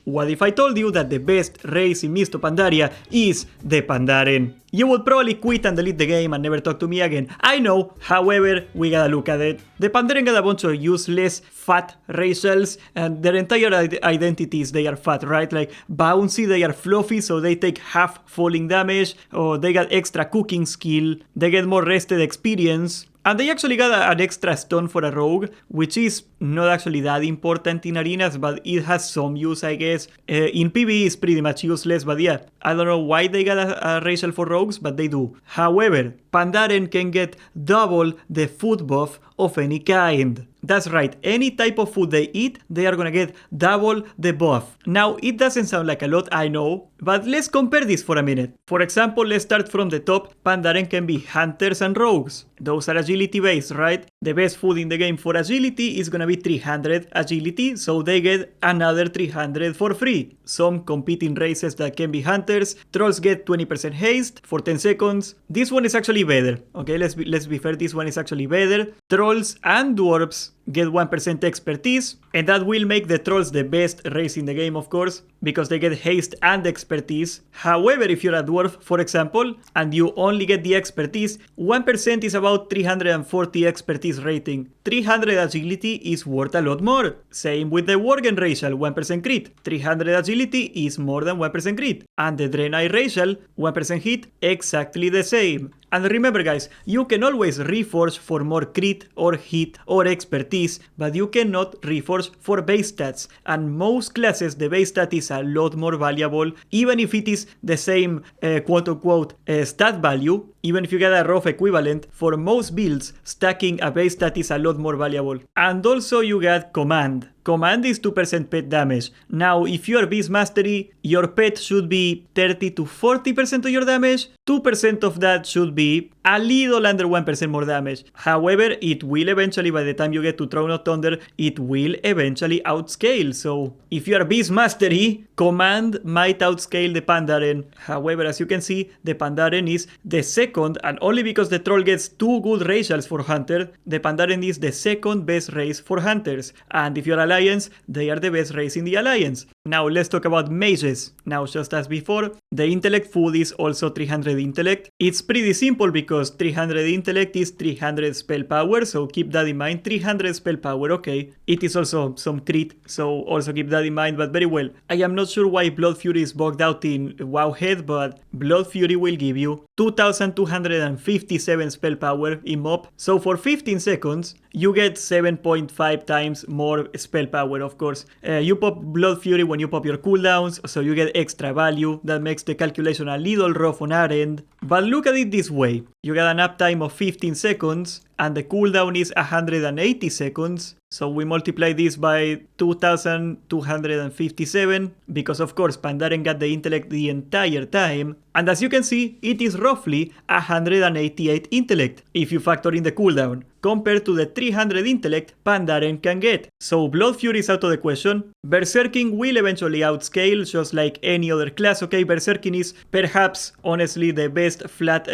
What if I told you that the best race in Misto Pandaria is the Pandaren? You would probably quit and delete the game and never talk to me again. I know, however, we gotta look at it. The Pandaren got a bunch of useless, fat racials, and their entire identities, they are fat, right? Like, bouncy, they are fluffy, so they take half falling damage, or they got extra cooking skill, they get more rested experience. And they actually got an extra stun for a rogue, which is not actually that important in arenas, but it has some use, I guess. In PvE it's pretty much useless, but yeah, I don't know why they got a racial for rogues, but they do. However, Pandaren can get double the food buff of any kind. That's right, any type of food they eat, they are gonna get double the buff. Now, it doesn't sound like a lot, I know, but let's compare this for a minute. For example, let's start from the top. Pandaren can be hunters and rogues. Those are agility based, right? The best food in the game for agility is gonna be 300 agility, so they get another 300 for free. Some competing races that can be hunters. Trolls get 20% haste for 10 seconds. This one is actually better. Okay, let's be fair, this one is actually better. Trolls and dwarves get 1% expertise, and that will make the trolls the best race in the game, of course, because they get haste and expertise. However, if you're a dwarf, for example, and you only get the expertise, 1% is about 340 expertise rating. 300 agility is worth a lot more. Same with the Worgen racial, 1% crit. 300 agility is more than 1% crit. And the Draenei racial, 1% hit, exactly the same. And remember guys, you can always reforge for more crit or hit or expertise, but you cannot reforge for base stats. And most classes the base stat is a lot more valuable, even if it is the same quote-unquote stat value. Even if you get a rough equivalent, for most builds, stacking a base stat is a lot more valuable. And also you get command. Command is 2% pet damage. Now, if you are Beast Mastery, your pet should be 30 to 40% of your damage. 2% of that should be a little under 1% more damage. However, it will eventually, by the time you get to Throne of Thunder, it will eventually outscale. So, if you are Beast Mastery, Command might outscale the Pandaren. However, as you can see, the Pandaren is the second, and only because the Troll gets 2 good racials for Hunter, the Pandaren is the second best race for Hunters. And if you're Alliance, they are the best race in the Alliance. Now let's talk about mages. Now, just as before, the intellect food is also 300 intellect. It's pretty simple because 300 intellect is 300 spell power, so keep that in mind. 300 spell power, okay. It is also some crit, so also keep that in mind, but very well. I am not sure why Blood Fury is bugged out in Wowhead, but Blood Fury will give you 2257 spell power in MoP. So for 15 seconds, you get 7.5 times more spell power, of course. You pop Blood Fury when you pop your cooldowns, so you get extra value. That makes the calculation a little rough on our end. But look at it this way. You get an uptime of 15 seconds, and the cooldown is 180 seconds. So we multiply this by 2257, because of course Pandaren got the intellect the entire time. And as you can see, it is roughly 188 intellect if you factor in the cooldown, compared to the 300 intellect Pandaren can get. So Blood Fury is out of the question. Berserking will eventually outscale, just like any other class. Okay, Berserking is perhaps, honestly, the best flat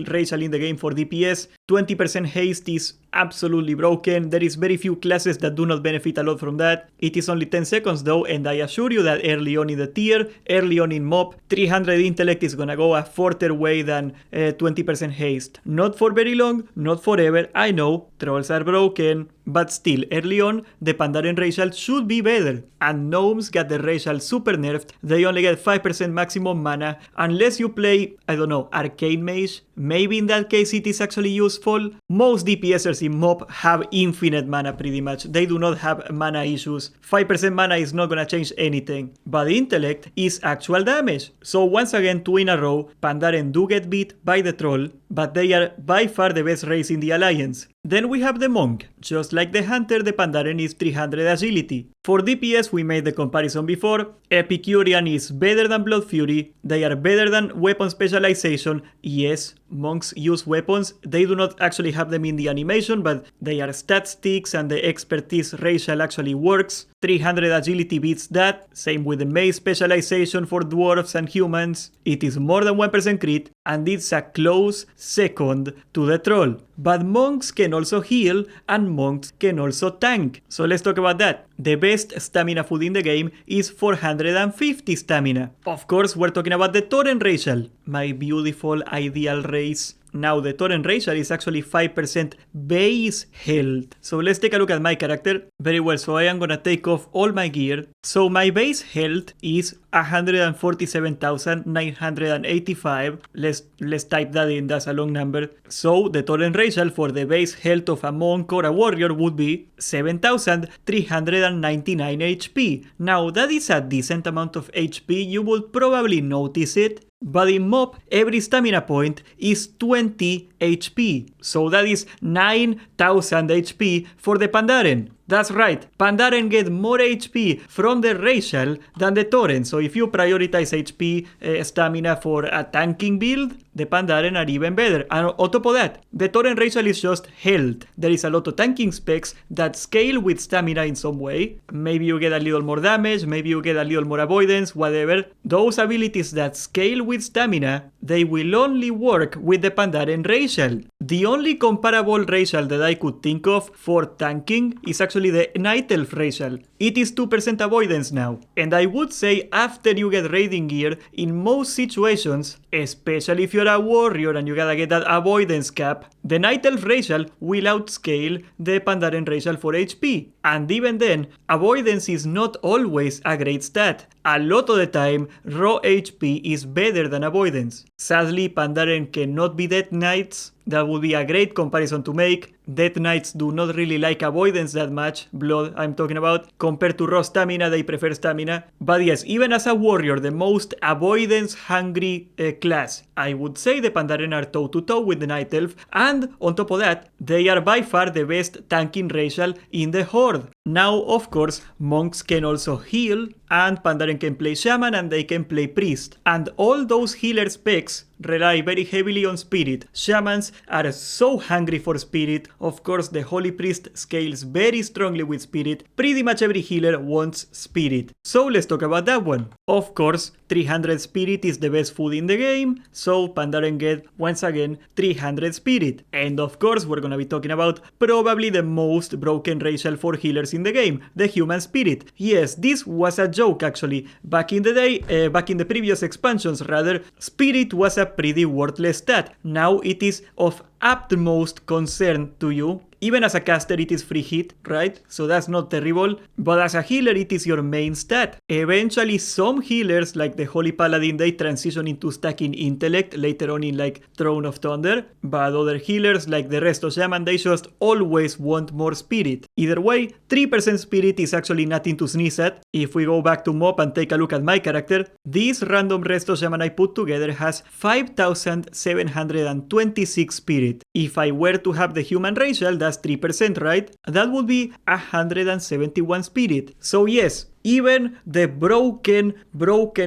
racial in the game for DPS. 20% haste is absolutely broken. There is very few classes that do not benefit a lot from that. It is only 10 seconds though, and I assure you that early on in the tier, early on in MoP, 300 intellect is gonna go a further way than 20% haste. Not for very long, not forever, I know, trolls are broken, but still, early on, the Pandaren racial should be better. And gnomes got the racial super nerfed. They only get 5% maximum mana, unless you play, I don't know, Arcane Mage. Maybe in that case it is actually useful. Most DPSers in MoP have infinite mana pretty much. They do not have mana issues. 5% mana is not gonna change anything. But intellect is actual damage. So once again, 2 in a row, Pandaren do get beat by the troll, but they are by far the best race in the Alliance. Then we have the Monk. Just like the Hunter, the Pandaren is 300 agility. For DPS, we made the comparison before. Epicurean is better than Blood Fury. They are better than weapon specialization. Yes, monks use weapons. They do not actually have them in the animation, but they are stat sticks and the expertise racial actually works. 300 agility beats that. Same with the Mage specialization for dwarves and humans. It is more than 1% crit, and it's a close second to the troll. But monks can also heal, and monks can also tank. So let's talk about that. The best stamina food in the game is 450 stamina. Of course, we're talking about the Tauren racial, my beautiful ideal race. Now the Tauren racial is actually 5% base health. So let's take a look at my character. Very well, so I am gonna take off all my gear. So my base health is 147,985. Let's type that in, that's a long number. So the Tauren racial for the base health of a monk or a warrior would be 7,399 HP. Now that is a decent amount of HP, you would probably notice it. But in MoP, every stamina point is 20 HP. So that is 9,000 HP for the Pandaren. That's right, Pandaren get more HP from the racial than the Tauren. So if you prioritize HP stamina for a tanking build, the Pandaren are even better. And on top of that, the Tauren racial is just health. There is a lot of tanking specs that scale with stamina in some way. Maybe you get a little more damage, maybe you get a little more avoidance, whatever. Those abilities that scale with stamina, they will only work with the Pandaren racial. The only comparable racial that I could think of for tanking is actually the Night Elf racial. It is 2% avoidance now. And I would say after you get raiding gear, in most situations, especially if you're a warrior and you gotta get that avoidance cap, the Night Elf racial will outscale the Pandaren racial for HP. And even then, avoidance is not always a great stat. A lot of the time, raw HP is better than avoidance. Sadly, Pandaren cannot be Death Knights. That would be a great comparison to make. Death Knights do not really like avoidance that much, blood I'm talking about. Compared to raw stamina, they prefer stamina. But yes, even as a warrior, the most avoidance hungry class, I would say the Pandaren are toe to toe with the Night Elf. And on top of that, they are by far the best tanking racial in the Horde. Now, of course, monks can also heal, and Pandaren can play shaman and they can play priest. And all those healer specs rely very heavily on spirit. Shamans are so hungry for spirit. Of course, the holy priest scales very strongly with spirit. Pretty much every healer wants spirit. So let's talk about that one. Of course, 300 spirit is the best food in the game, so Pandaren get, once again, 300 spirit. And of course, we're gonna be talking about probably the most broken racial for healers in the game, the human spirit. Yes, this was a joke actually. Back in the day, back in the previous expansions rather, spirit was a pretty worthless stat. Now it is of utmost concern to you. Even as a caster, it is free hit, right? So that's not terrible. But as a healer, it is your main stat. Eventually, some healers, like the Holy Paladin, they transition into stacking intellect later on in like Throne of Thunder. But other healers, like the Resto Shaman, they just always want more spirit. Either way, 3% spirit is actually nothing to sneeze at. If we go back to MoP and take a look at my character, this random Resto Shaman I put together has 5,726 spirit. If I were to have the human racial, that's 3%, right? That would be 171 spirit. So yes, even the broken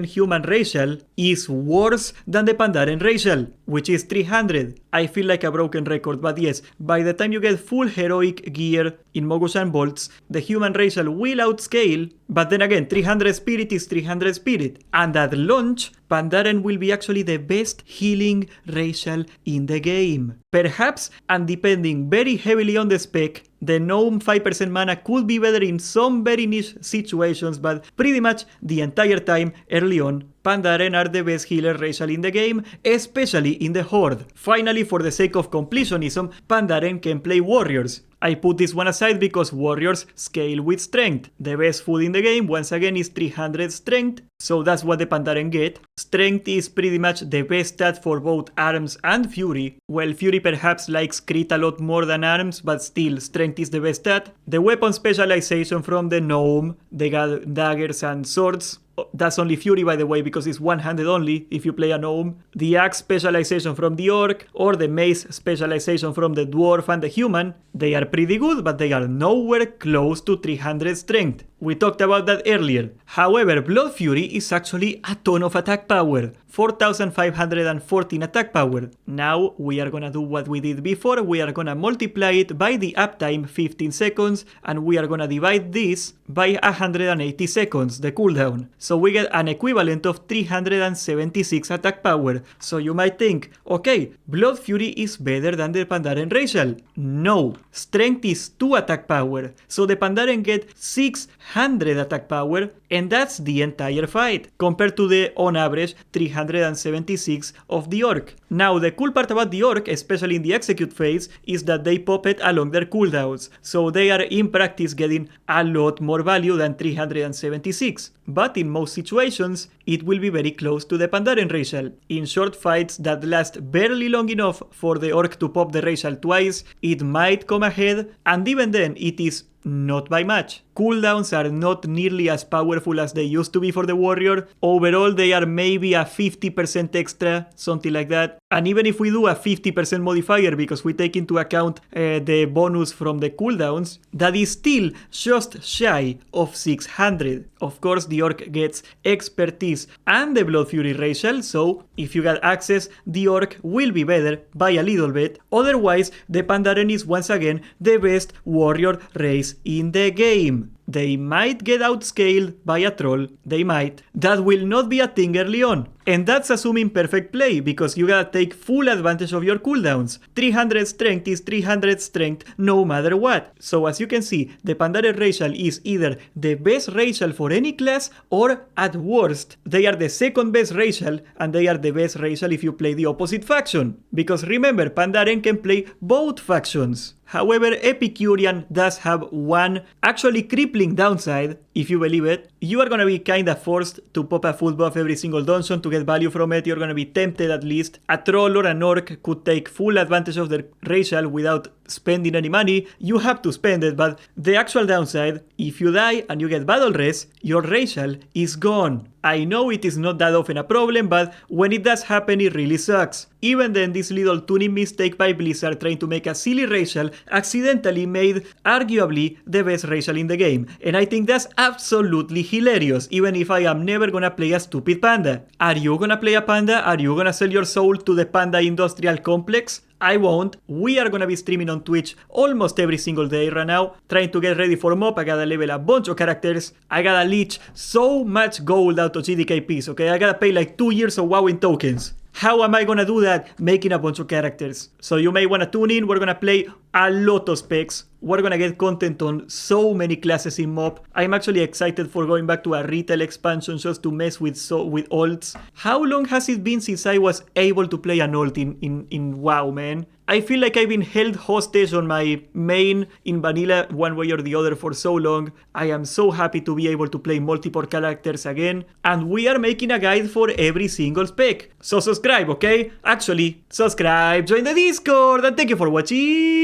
human racial is worse than the Pandaren racial, which is 300. I feel like a broken record, but yes, by the time you get full heroic gear in Mogushan Bolts, the human racial will outscale, but then again, 300 spirit is 300 spirit. And at launch, Pandaren will be actually the best healing racial in the game. Perhaps, and depending very heavily on the spec, the gnome 5% mana could be better in some very niche situations, but pretty much the entire time early on, Pandaren are the best healer racial in the game, especially in the Horde. Finally, for the sake of completionism, Pandaren can play warriors. I put this one aside because warriors scale with strength. The best food in the game, once again, is 300 strength, so that's what the Pandaren get. Strength is pretty much the best stat for both arms and fury. Well, fury perhaps likes crit a lot more than arms, but still, strength is the best stat. The weapon specialization from the gnome, they got daggers and swords. That's only fury, by the way, because it's one-handed only if you play a gnome. The axe specialization from the orc, or the mace specialization from the dwarf and the human, they are pretty good, but they are nowhere close to 300 strength. We talked about that earlier. However, Blood Fury is actually a ton of attack power. 4514 attack power. Now we are gonna do what we did before. We are gonna multiply it by the uptime 15 seconds and we are gonna divide this by 180 seconds, the cooldown. So we get an equivalent of 376 attack power. So you might think, okay, Blood Fury is better than the Pandaren racial. No, strength is 2 attack power. So the Pandaren get 600 attack power and that's the entire fight, compared to the, on average, 376 of the Orc. Now, the cool part about the Orc, especially in the execute phase, is that they pop it along their cooldowns, so they are in practice getting a lot more value than 376. But in most situations, it will be very close to the Pandaren racial. In short fights that last barely long enough for the Orc to pop the racial twice, it might come ahead, and even then, it is not by much. Cooldowns are not nearly as powerful as they used to be for the warrior. Overall, they are maybe a 50% extra, something like that. And even if we do a 50% modifier because we take into account the bonus from the cooldowns, that is still just shy of 600. Of course, the Orc gets expertise and the Blood Fury racial, so if you got access, the Orc will be better by a little bit. Otherwise, the Pandaren is once again the best warrior race in the game. They might get outscaled by a troll, they might. That will not be a thing early on. And that's assuming perfect play, because you gotta take full advantage of your cooldowns. 300 strength is 300 strength no matter what. So as you can see, the Pandaren racial is either the best racial for any class, or at worst, they are the second best racial, and they are the best racial if you play the opposite faction. Because remember, Pandaren can play both factions. However, Epicurean does have one actually crippling downside, if you believe it. You are gonna be kinda forced to pop a full buff every single dungeon to get value from it. You're gonna be tempted at least. A troll or an orc could take full advantage of their racial without spending any money. You have to spend it, but the actual downside, if you die and you get battle res, your racial is gone. I know it is not that often a problem, but when it does happen, it really sucks. Even then, this little tuning mistake by Blizzard trying to make a silly racial accidentally made arguably the best racial in the game. And I think that's absolutely hilarious, even if I am never gonna play a stupid panda. Are you gonna play a panda? Are you gonna sell your soul to the panda industrial complex? I won't. We are gonna be streaming on Twitch almost every single day right now, trying to get ready for MoP. I gotta level a bunch of characters. I gotta leech so much gold out of GDKPs, okay? I gotta pay like 2 years of WoW in tokens. How am I gonna do that? Making a bunch of characters. So you may wanna tune in. We're gonna play a lot of specs. We're gonna get content on so many classes in MoP. I'm actually excited for going back to a retail expansion just to mess with ults. How long has it been since I was able to play an ult in WoW, man? I feel like I've been held hostage on my main in vanilla one way or the other for so long. I am so happy to be able to play multiple characters again. And we are making a guide for every single spec. So subscribe, okay? Actually, subscribe, join the Discord, and thank you for watching.